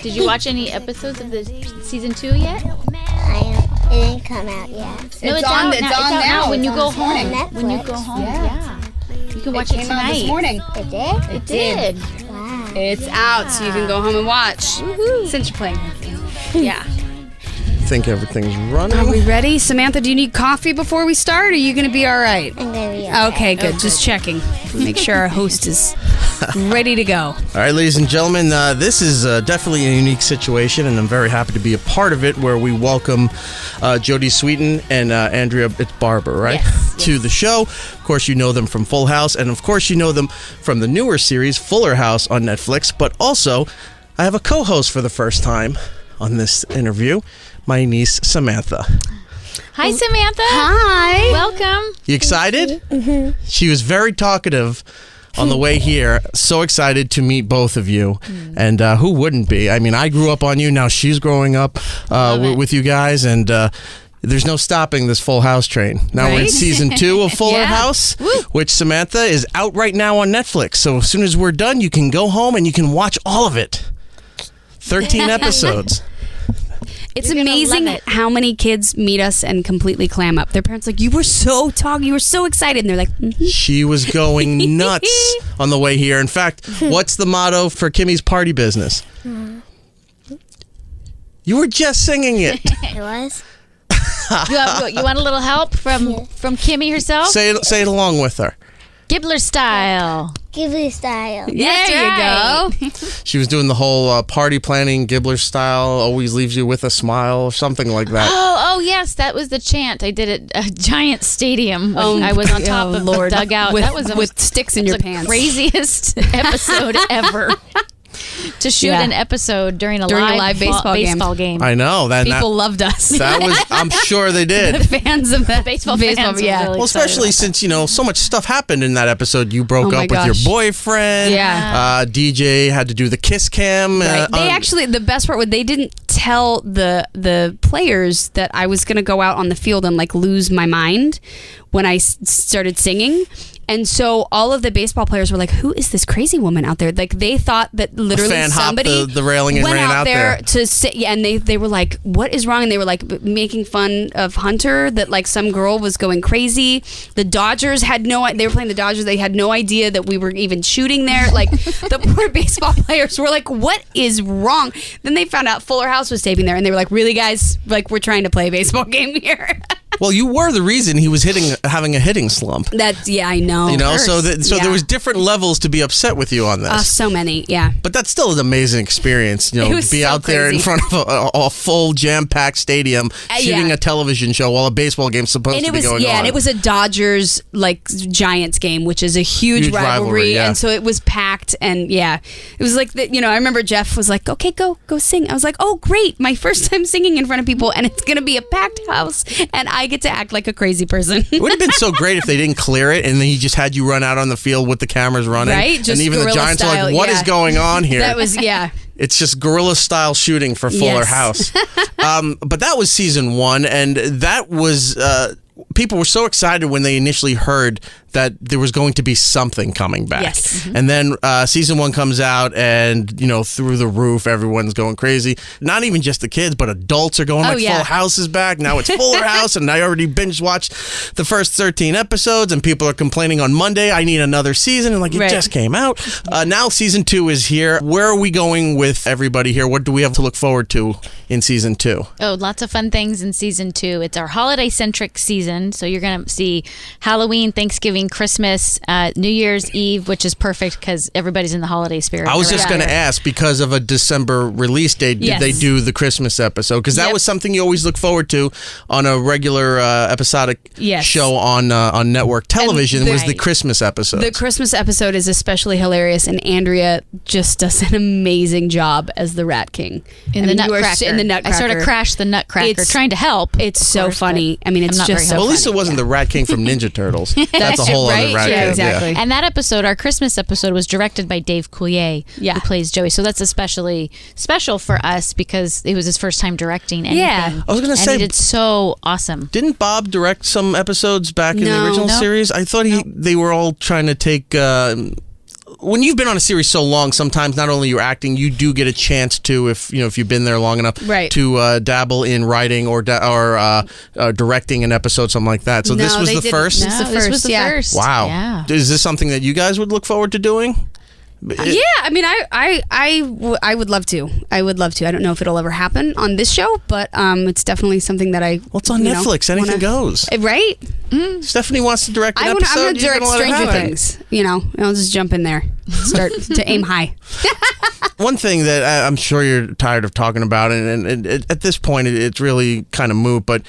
Did you watch any episodes of the season 2 yet? It didn't come out yet. No, it's on. out It's now. on now. When you It's go on home. Netflix. When you go home, yeah. You can watch it came out tonight. this morning. It did? It did. Wow. It's out, so you can go home and watch. Since you're playing. Yeah. I think everything's running. Are we ready? Samantha, do you need coffee before we start? Or are you going to be all right? I'm going to be okay. Okay, good. Just checking. Make sure our host is ready to go. All right, ladies and gentlemen, this is definitely a unique situation, and I'm very happy to be a part of it, where we welcome Jodie Sweetin and Andrea Barber, right? Yes, to the show. Of course, you know them from Full House, and of course, you know them from the newer series, Fuller House on Netflix, but also, I have a co-host for the first time on this interview, my niece, Samantha. Hi, Samantha. Hi. Welcome. You excited? Mm-hmm. She was very talkative on the way here. So excited to meet both of you. And who wouldn't be? I mean, I grew up on you. Now she's growing up with you guys. And there's no stopping this Full House train. Now we're in season 2 of Fuller Yeah. House, which, Samantha, is out right now on Netflix. So as soon as we're done, you can go home and you can watch all of it. 13 episodes. It's You're gonna amazing love it. how many kids meet us and completely clam up. Their parents are like, you were so excited. And they're like, She was going nuts on the way here. In fact, what's the motto for Kimmy's party business? You were just singing it. It was? You want a little help from Kimmy herself? Say it along with her. Gibbler style. Ghibli style. there you go. She was doing the whole party planning, Gibbler style, always leaves you with a smile, or something like that. Oh, yes, that was the chant. I did it at a giant stadium when I was on top of the dugout. With, that was with sticks in your the pants. craziest episode ever. To shoot Yeah. an episode during a During a live live baseball game. I know. People loved us. That was, I'm sure they did. The fans of the Baseball fans were yeah. really Well, especially since, so much stuff happened in that episode. You broke Oh my up with your gosh. boyfriend. Yeah. DJ had to do the kiss cam. Right. They actually, the best part was they didn't tell the players that I was going to go out on the field and lose my mind when I started singing. And so all of the baseball players were like, who is this crazy woman out there? They thought that literally fan hopped somebody the railing and went ran out there. to sit. Yeah, and they were like, what is wrong? And they were making fun of Hunter, that some girl was going crazy. The Dodgers they were playing the Dodgers. They had no idea that we were even shooting there. The poor baseball players were like, what is wrong? Then they found out Fuller House was taping there, and they were like, really, guys? We're trying to play a baseball game here. Well, you were the reason he was having a hitting slump. I know. So there was different levels to be upset with you on this. So many, yeah. But that's still an amazing experience, It was to be so out there in crazy. front of a full jam-packed stadium shooting a television show while a baseball game's supposed to be going on. And it was a Dodgers Giants game, which is a huge rivalry, yeah. and so it was packed, and it was I remember Jeff was like, "Okay, go sing." I was like, "Oh, great! My first time singing in front of people, and it's gonna be a packed house, and I get to act like a crazy person." It would have been so great if they didn't clear it and then he just had you run out on the field with the cameras running. Right? Just and even the guerrilla Giants are style, like, "What is going on here?" That was It's just guerrilla style shooting for Fuller Yes. House. But that was season 1, and that was people were so excited when they initially heard that there was going to be something coming back. Yes. Mm-hmm. And then season 1 comes out, and through the roof, everyone's going crazy. Not even just the kids, but adults are going Full House is back. Now it's Fuller House, and I already binge watched the first 13 episodes, and people are complaining on Monday, I need another season, and it just came out. Now season 2 is here. Where are we going with everybody here? What do we have to look forward to in season 2? Oh, lots of fun things in season 2. It's our holiday-centric season, so you're going to see Halloween, Thanksgiving, Christmas, New Year's Eve, which is perfect because everybody's in the holiday spirit. I was just going to ask, because of a December release date, did they do the Christmas episode? Because that was something you always look forward to on a regular episodic show on network television, was the Christmas episode. The Christmas episode is especially hilarious, and Andrea just does an amazing job as the Rat King. In the Nutcracker. I sort of crashed the Nutcracker trying to help. It's so funny. I mean, it's just so Well, at least funny. it wasn't the Rat King from Ninja Turtles. That's a whole other Rat King. Yeah, exactly. And that episode, our Christmas episode, was directed by Dave Coulier, who plays Joey. So that's especially special for us because it was his first time directing anything. Yeah. I was going to say, he did so awesome. Didn't Bob direct some episodes back in the original series? I thought they were all trying to take when you've been on a series so long, sometimes not only you're acting, you do get a chance to, if you've been there long enough, right, to dabble in writing or directing an episode, something like that. So this was the first? No, this was the first. Wow. Yeah. Is this something that you guys would look forward to doing? Yeah, I mean, I would love to. I would love to. I don't know if it'll ever happen on this show, but it's definitely something that I. Well, it's on Netflix. Anything goes. Right? Stephanie wants to direct an episode. I'm going to direct Stranger Things. I'll just jump in there, start to aim high. One thing that I'm sure you're tired of talking about, and at this point it's really kind of moot, but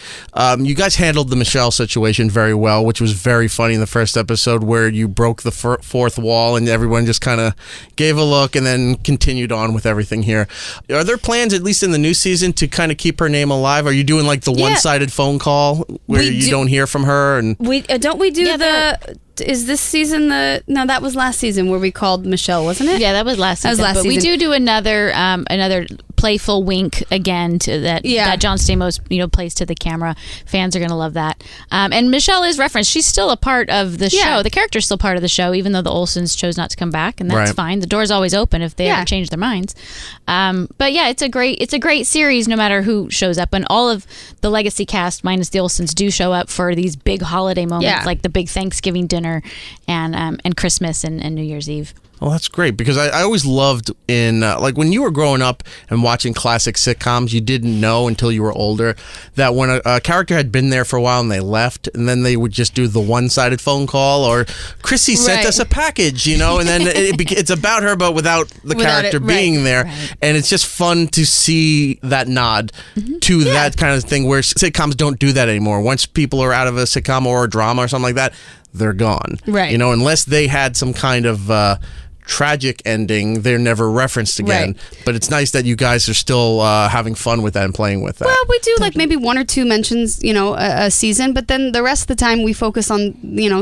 you guys handled the Michelle situation very well, which was very funny in the first episode, where you broke the fourth wall and everyone just kind of gave a look and then continued on with everything here. Are there plans, at least in the new season, to kind of keep her name alive? Are you doing like the one-sided phone call where you don't hear from her? And we do the. Is this season no, that was last season where we called Michelle, wasn't it? Yeah, that was last season. But we do another playful wink again to that John Stamos plays to the camera. Fans are going to love that. And Michelle is referenced. She's still a part of the show. The character's still part of the show, even though the Olsens chose not to come back, and that's fine. The door's always open if they ever change their minds. But yeah, it's a great series no matter who shows up, and all of the legacy cast minus the Olsens do show up for these big holiday moments like the big Thanksgiving dinner and Christmas and New Year's Eve. Well, that's great, because I always loved in like when you were growing up and watching classic sitcoms, you didn't know until you were older that when a character had been there for a while and they left, and then they would just do the one-sided phone call, or Chrissy sent us a package, and then it's about her but without the character being there. Right. And it's just fun to see that nod to that kind of thing, where sitcoms don't do that anymore. Once people are out of a sitcom or a drama or something like that, they're gone. Right. Unless they had some kind of tragic ending, they're never referenced again. Right. But it's nice that you guys are still having fun with that and playing with that. Well, we do like maybe one or two mentions, a season, but then the rest of the time we focus on,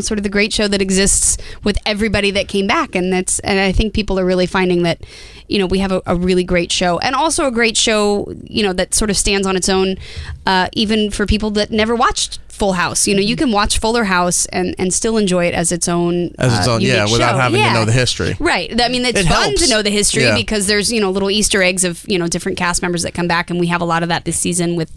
sort of the great show that exists with everybody that came back, and I think people are really finding that, we have a really great show, and also a great show, that sort of stands on its own, even for people that never watched Full House. You can watch Fuller House and still enjoy it as its own unique without show. having to know the history. Right. I mean, it's fun to know the history because there's little Easter eggs of different cast members that come back, and we have a lot of that this season with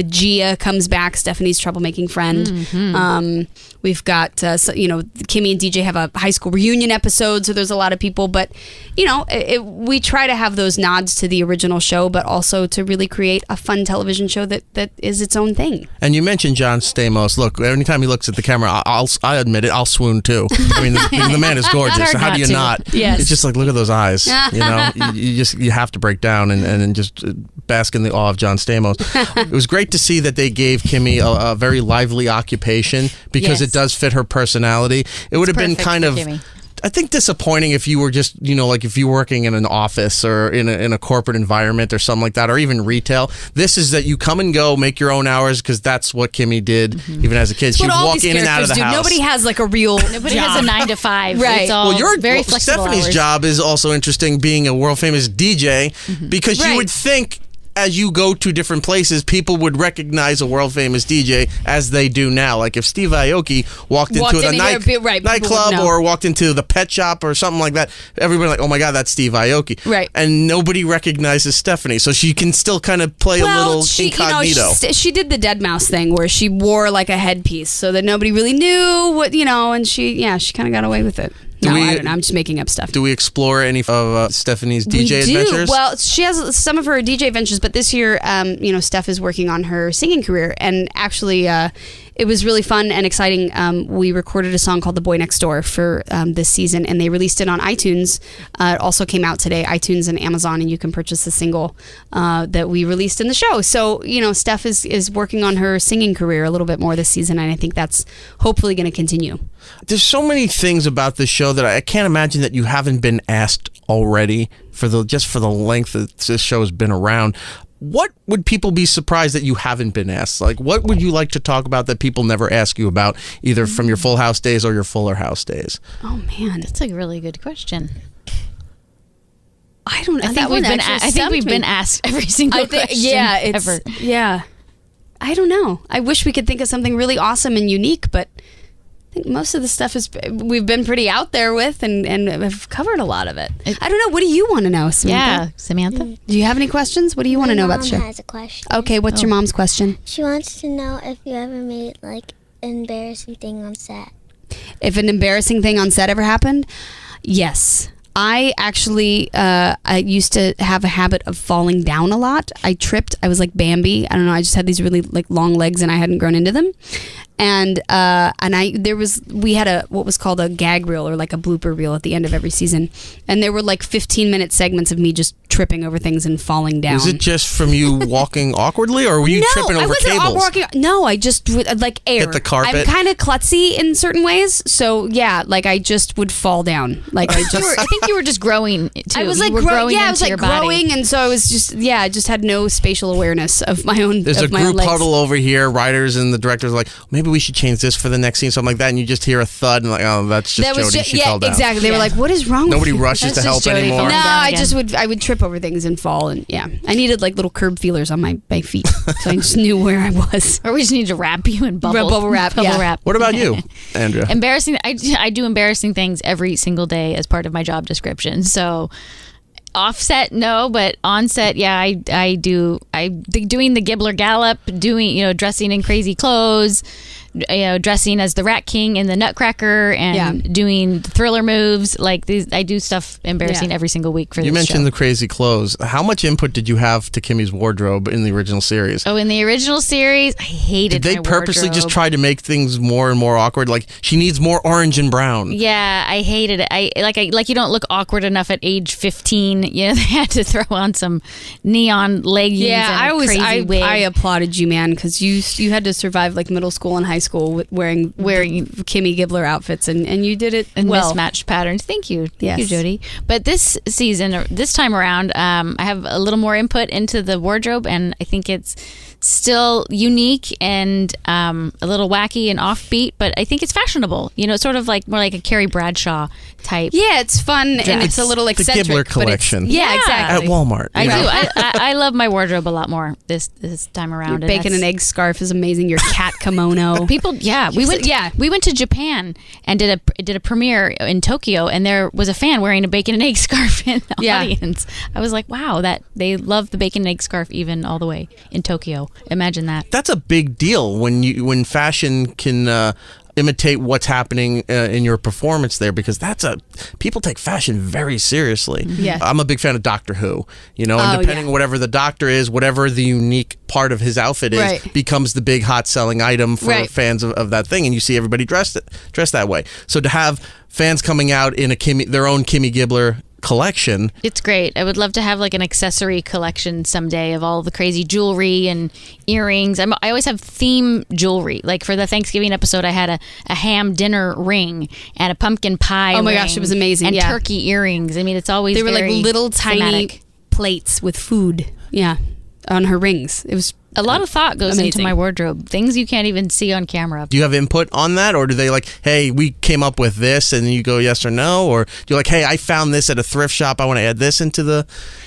Gia comes back, Stephanie's troublemaking friend. Mm-hmm. We've got Kimmy and DJ have a high school reunion episode, so there's a lot of people. But we try to have those nods to the original show, but also to really create a fun television show that is its own thing. And you mentioned John Stamos. Look, anytime he looks at the camera, I admit it, I'll swoon too. I mean, the man is gorgeous. So how do you not? Yes. It's just like, look at those eyes. You have to break down and just bask in the awe of John Stamos. It was great to see that they gave Kimmy a very lively occupation, because it does fit her personality. It would have been kind of Kimmy. I think disappointing if you were just, like if you were working in an office or in a corporate environment or something like that, or even retail. This is that you come and go, make your own hours, because that's what Kimmy did even as a kid. She'd walk in and out of the house. Nobody has like a real Nobody has a 9 to 5. Right. It's all very flexible Stephanie's hours. job is also interesting, being a world famous DJ, because you would think, as you go to different places, people would recognize a world famous DJ as they do now. Like if Steve Aoki walked into a nightclub or walked into the pet shop or something like that, everybody like, oh my God, that's Steve Aoki. Right. And nobody recognizes Stephanie, so she can still kind of play a little incognito. She did the dead mouse thing where she wore like a headpiece so that nobody really knew what, and she kind of got away with it. I don't know. I'm just making up stuff. Do we explore any of Stephanie's DJ adventures? Well, she has some of her DJ adventures, but this year, Steph is working on her singing career, and actually, it was really fun and exciting. We recorded a song called "The Boy Next Door" for this season, and they released it on iTunes. It also came out today, iTunes and Amazon, and you can purchase the single that we released in the show. So, Steph is working on her singing career a little bit more this season, and I think that's hopefully going to continue. There's so many things about this show that I can't imagine that you haven't been asked already for the length that this show has been around. What would people be surprised that you haven't been asked? Like, what would you like to talk about that people never ask you about, either from your Full House days or your Fuller House days? Oh man, that's a really good question. I don't know. I think we've been asked every single question ever. Yeah. I don't know. I wish we could think of something really awesome and unique, but think most of the stuff we've been pretty out there with and have covered a lot of it. I don't know. What do you want to know, Samantha? Yeah, Samantha? Do you have any questions? What do you want to know about the show? My mom has a question. Okay, what's your mom's question? She wants to know if you ever made like an embarrassing thing on set. If an embarrassing thing on set ever happened? Yes. I actually, I used to have a habit of falling down a lot. I tripped. I was like Bambi. I don't know. I just had these really like long legs and I hadn't grown into them. And we had what was called a gag reel or like a blooper reel at the end of every season. And there were like 15-minute segments of me just tripping over things and falling down. Was it just from you walking awkwardly, or were you tripping over cables? No, I just would like air. Hit the carpet? I'm kind of klutzy in certain ways. So yeah, like I just would fall down. Like I think you were just growing too. I was like growing. Yeah, I was like growing, and so I was just I just had no spatial awareness of my own. There's a group huddle over here. Writers and the directors are like, maybe we should change this for the next scene, something like that. And you just hear a thud, and like, oh, that's just Jodie. She fell down. Exactly. They were like, what is wrong? Nobody with you? rushes to help Jodie anymore. falling No, I would trip over things and fall, and I needed like little curb feelers on my feet, so I just knew where I was. Or we just need to wrap you in bubble wrap. What about you, Andrea? Embarrassing. I do embarrassing things every single day as part of my job description. So offset, no, but on set, yeah, I do. Doing the Gibbler Gallop, dressing in crazy clothes, dressing as the Rat King in the Nutcracker, and doing Thriller moves like these. I do stuff embarrassing every single week for this show. You mentioned the crazy clothes. How much input did you have to Kimmy's wardrobe in the original series? Oh, in the original series, I hated. Did they purposely just try to make things more and more awkward? Like she needs more orange and brown. Yeah, I hated it. I you don't look awkward enough at age 15. They had to throw on some neon leggings. Yeah, and a crazy wig. I applauded you, man, because you had to survive like middle school and high school wearing Kimmy Gibbler outfits, and you did it and well. Mismatched patterns. Thank you, yes. Thank you, Jodie. But this season, or this time around, I have a little more input into the wardrobe, and I think it's still unique and a little wacky and offbeat, but I think it's fashionable. It's sort of like more like a Carrie Bradshaw type. Yeah, it's fun and it's a little eccentric. The Gibbler collection. Yeah, exactly. At Walmart. I do. I love my wardrobe a lot more this time around. Your bacon and egg scarf is amazing. Your cat kimono. People, we went to Japan and did a premiere in Tokyo, and there was a fan wearing a bacon and egg scarf in the audience. I was like, wow, that they love the bacon and egg scarf even all the way in Tokyo. Imagine that. That's a big deal when fashion can imitate what's happening in your performance there, because people take fashion very seriously. Yeah. I'm a big fan of Doctor Who, and depending on whatever the doctor is, whatever the unique part of his outfit is, becomes the big hot selling item for fans of that thing, and you see everybody dressed that way. So to have fans coming out in their own Kimmy Gibbler collection, it's great. I would love to have like an accessory collection someday of all the crazy jewelry and earrings. I always have theme jewelry. Like for the Thanksgiving episode, I had a ham dinner ring and a pumpkin pie. Oh my gosh, it was amazing! And turkey earrings. I mean, it's always they were like little tiny thematic plates with food. Yeah, on her rings. It was. A lot of thought goes into my wardrobe. Things you can't even see on camera. Do you have input on that, or do they like, hey, we came up with this, and you go yes or no, or do you like, hey, I found this at a thrift shop, I want to add this into the?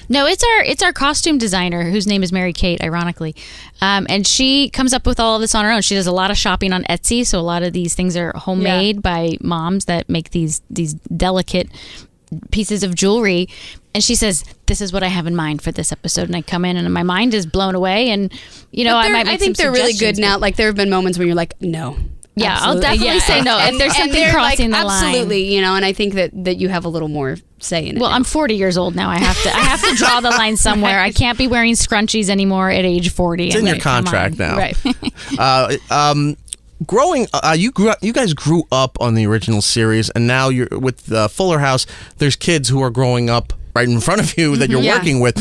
No, it's our costume designer, whose name is Mary Kate, ironically, and she comes up with all of this on her own. She does a lot of shopping on Etsy, so a lot of these things are homemade by moms that make these delicate pieces of jewelry. And she says, this is what I have in mind for this episode. And I come in and my mind is blown away. And, I think they're really good now. Like there have been moments when you're like, no. Yeah, absolutely. I'll definitely say no. If there's something crossing the line. Absolutely, and I think that you have a little more say in it. Well, I'm 40 years old now. I have to draw the line somewhere. I can't be wearing scrunchies anymore at age 40. It's in your contract now. Right. You guys grew up on the original series, and now you're with Fuller House. There's kids who are growing up right in front of you that you're working with.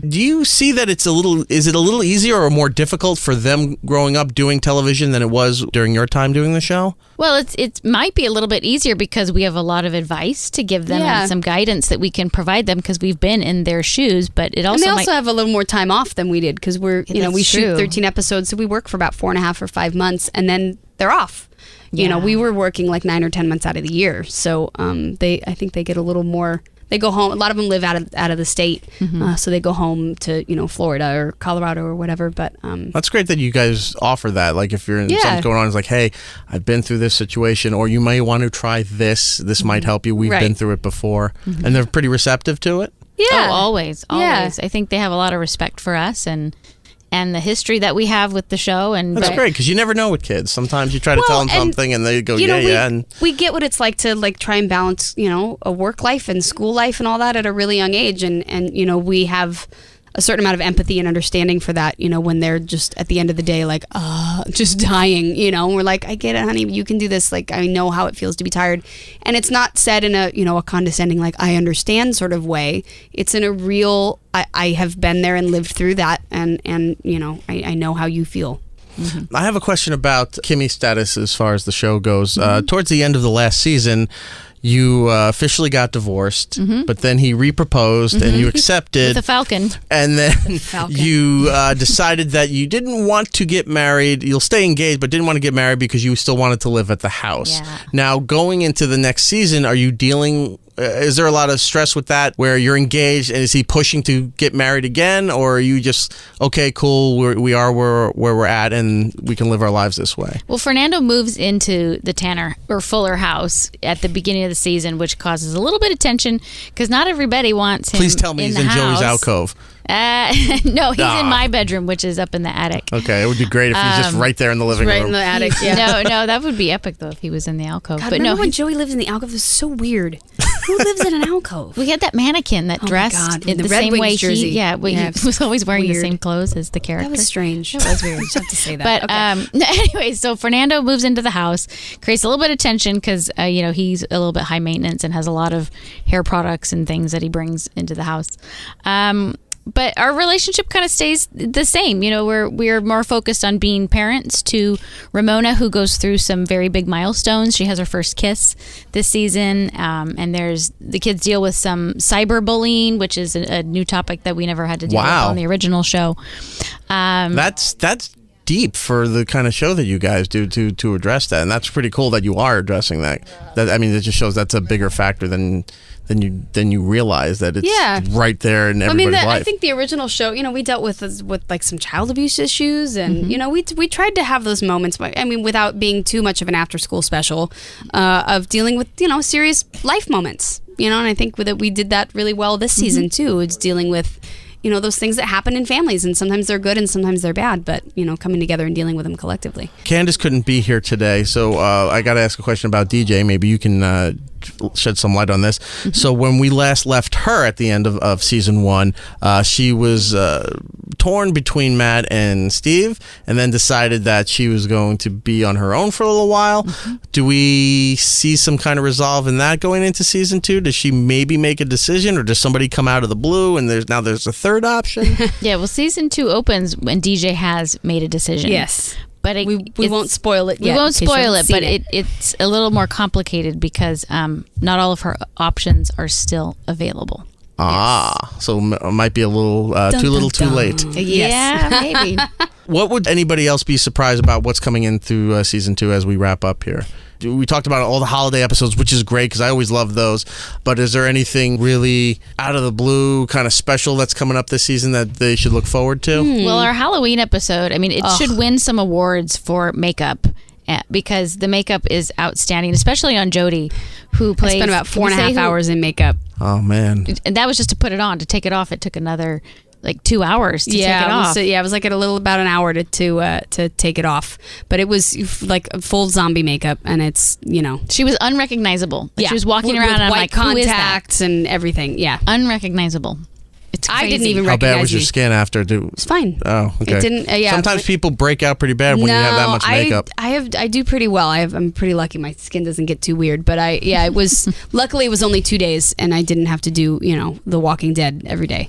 Do you see that is it a little easier or more difficult for them growing up doing television than it was during your time doing the show? Well, it might be a little bit easier because we have a lot of advice to give them and some guidance that we can provide them because we've been in their shoes. But it also they also have a little more time off than we did because we shoot 13 episodes, so we work for about 4.5 or 5 months, and then they're off. We were working like 9 or 10 months out of the year, so I think they get a little more. They go home. A lot of them live out of the state, so they go home to Florida or Colorado or whatever. But that's great that you guys offer that. Like if you're something going on, it's like, hey, I've been through this situation, or you may want to try this. This might help you. We've been through it before, and they're pretty receptive to it. Yeah, always. I think they have a lot of respect for us and the history that we have with the show. And that's great, because you never know with kids. Sometimes you try to tell them something and they go, and we get what it's like to like try and balance, a work life and school life and all that at a really young age. And we have a certain amount of empathy and understanding for that, when they're just at the end of the day, like, just dying, and we're like, I get it, honey, you can do this. Like, I know how it feels to be tired. And it's not said in a, a condescending, like, I understand sort of way. It's in a real, I have been there and lived through that. And I know how you feel. Mm-hmm. I have a question about Kimmy's status as far as the show goes. Towards the end of the last season, you officially got divorced, but then he reproposed and you accepted. With a falcon. And then you decided that you didn't want to get married. You'll stay engaged, but didn't want to get married because you still wanted to live at the house. Yeah. Now, going into the next season, are you dealing... is there a lot of stress with that where you're engaged, and is he pushing to get married again, or are you just, okay, cool, we are where we're at and we can live our lives this way? Well, Fernando moves into the Tanner or Fuller house at the beginning of the season, which causes a little bit of tension because not everybody wants him. Please tell me he's in Joey's alcove. No, he's in my bedroom, which is up in the attic. Okay, it would be great if he's just right there in the living room. Right in the attic, yeah. No, that would be epic, though, if he was in the alcove. God, but remember no, when Joey lives in the alcove? It was so weird. Who lives in an alcove? We had that mannequin that dressed in the Red same Wings way jersey. he was always wearing the same clothes as the character. That was strange. That was weird. You just have to say that. But anyway, so Fernando moves into the house, creates a little bit of tension because he's a little bit high maintenance and has a lot of hair products and things that he brings into the house. But our relationship kind of stays the same. We're more focused on being parents to Ramona, who goes through some very big milestones. She has her first kiss this season, and the kids deal with some cyberbullying, which is a new topic that we never had to deal with on the original show. That's deep for the kind of show that you guys do to address that, and that's pretty cool that you are addressing that. It just shows that's a bigger factor than you realize that it's right there in everybody's life. I think the original show, we dealt with like some child abuse issues, and we tried to have those moments. Without being too much of an after school special of dealing with serious life moments. And I think that we did that really well this season too. It's dealing with those things that happen in families, and sometimes they're good and sometimes they're bad, but coming together and dealing with them collectively. Candace couldn't be here today, so I got to ask a question about DJ. Maybe you can shed some light on this. So when we last left her at the end of season 1, she was torn between Matt and Steve, and then decided that she was going to be on her own for a little while. Do we see some kind of resolve in that going into season 2? Does she maybe make a decision, or does somebody come out of the blue and there's a third option? Yeah, well, season 2 opens when DJ has made a decision. Yes. But we won't spoil it yet. We won't spoil it, but it's a little more complicated because not all of her options are still available. So it might be a little too little too late. Yeah, maybe. What would anybody else be surprised about what's coming in through season 2 as we wrap up here? We talked about all the holiday episodes, which is great because I always love those. But is there anything really out of the blue, kind of special that's coming up this season that they should look forward to? Well, our Halloween episode, it should win some awards for makeup because the makeup is outstanding, especially on Jodie, who plays... I spent about 4.5 hours in makeup. Oh, man. And that was just to put it on. To take it off, it took another... 2 hours to take it off. It was like about an hour to take it off. But it was like a full zombie makeup, and it's she was unrecognizable. Yeah. She was walking around, with and I'm white like, who is that? contacts and everything. Yeah, unrecognizable. It's crazy. I didn't even How recognize bad was your skin after? It's fine. Oh, okay. It didn't. Sometimes people break out pretty bad when you have that much makeup. I do pretty well. I'm pretty lucky. My skin doesn't get too weird. But it was luckily it was only 2 days, and I didn't have to do The Walking Dead every day.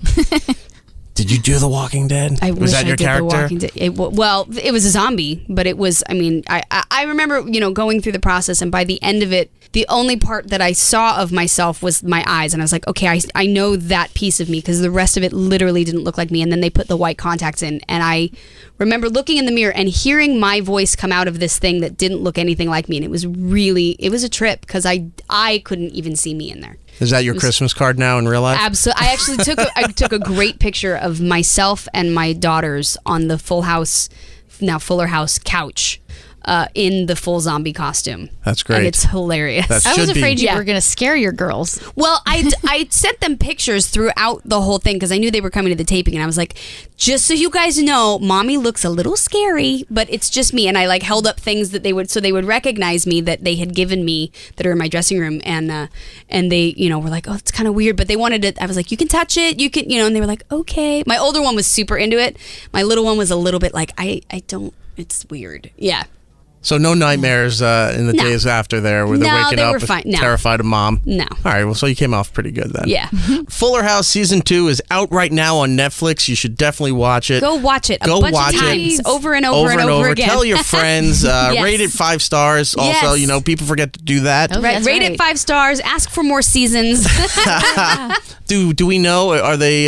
Did you do The Walking Dead? Was that your character? The Walking Dead. It was a zombie, but it was. I remember going through the process, and by the end of it, the only part that I saw of myself was my eyes, and I was like, okay, I know that piece of me because the rest of it literally didn't look like me. And then they put the white contacts in, and I remember looking in the mirror and hearing my voice come out of this thing that didn't look anything like me, and it was a trip because I couldn't even see me in there. Is that your Christmas card now in real life? Absolutely. I actually took a great picture of myself and my daughters on the Full House, now Fuller House couch. In the full zombie costume. That's great. And it's hilarious. I was afraid you were going to scare your girls. Well, I sent them pictures throughout the whole thing because I knew they were coming to the taping, and I was like, just so you guys know, Mommy looks a little scary, but it's just me. And I like held up things that they would recognize me that they had given me that are in my dressing room, and they were like, oh, it's kind of weird, but they wanted it. I was like, you can touch it, you can, and they were like, okay. My older one was super into it. My little one was a little bit like, I don't. It's weird. Yeah. So no nightmares in the days after there where they're waking up terrified of mom? No. All right, well, so you came off pretty good then. Yeah. Fuller House Season 2 is out right now on Netflix. You should definitely watch it. Go watch it a bunch of times, over and over again. Tell your friends. Yes. Rate it 5 stars. Also, Yes. People forget to do that. Oh, that's Rate right. it 5 stars. Ask for more seasons. Do we know? Are they?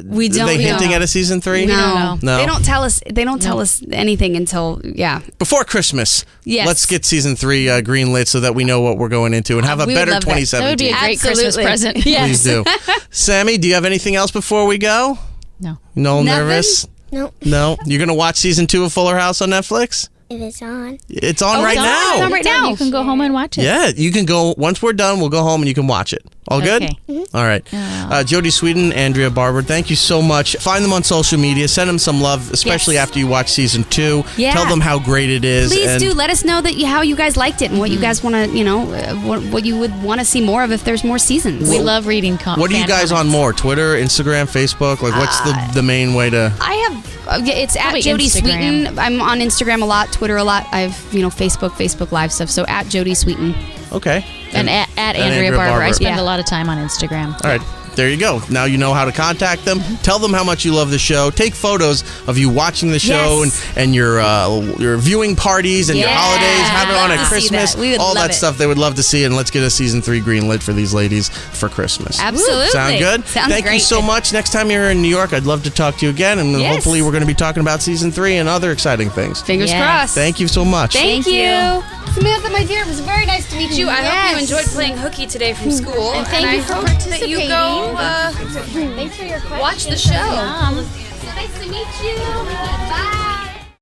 We don't Are they know. hinting at a Season 3? No. No. They don't tell us. They don't tell us anything until Before Christmas. Yes. Let's get Season 3 greenlit so that we know what we're going into and have a we would better love that. 2017. That would be a great Christmas Absolutely. present. Yes. Please do. Sammy, do you have anything else before we go? No. No, Nothing? nervous? Nope. No? You're going to watch Season 2 of Fuller House on Netflix? If it's on. It's on right it's on. now. It's on right now. You can go home and watch it. Yeah, you can go. Once we're done, we'll go home and you can watch it. All good? Okay. All right. Jodie Sweetin Andrea Barber, thank you so much. Find them on social media. Send them some love, especially Yes. after you watch Season 2. Yeah. Tell them how great it is. Please do let us know how you guys liked it and what you guys want to, what you would want to see more of if there's more seasons. We love reading comments. What are you guys on more? Twitter, Instagram, Facebook? Like, what's the main way to... I have it's at Probably Jodie Instagram. Sweetin. I'm on Instagram a lot, Twitter a lot. I have Facebook Live stuff. So at Jodie Sweetin. Okay. And at Andrea Barber. I spend a lot of time on Instagram. All right. There you go. Now you know how to contact them. Tell them how much you love the show. Take photos of you watching the show and your viewing parties and your holidays. Have it on at Christmas. All that stuff they would love to see. And let's get a Season 3 greenlit for these ladies for Christmas. Absolutely. Sound good? Sounds Thank great. you so much. Next time you're in New York, I'd love to talk to you again. And Yes. hopefully we're going to be talking about Season 3 and other exciting things. Fingers Yes. crossed. Thank you so much. Thank you. Samantha, my dear, it was very nice to meet you. I hope you Yes. enjoyed playing hooky today from school. And thank I you for hope that you go Thanks for your questions. watch the show. Nice to meet you. Bye.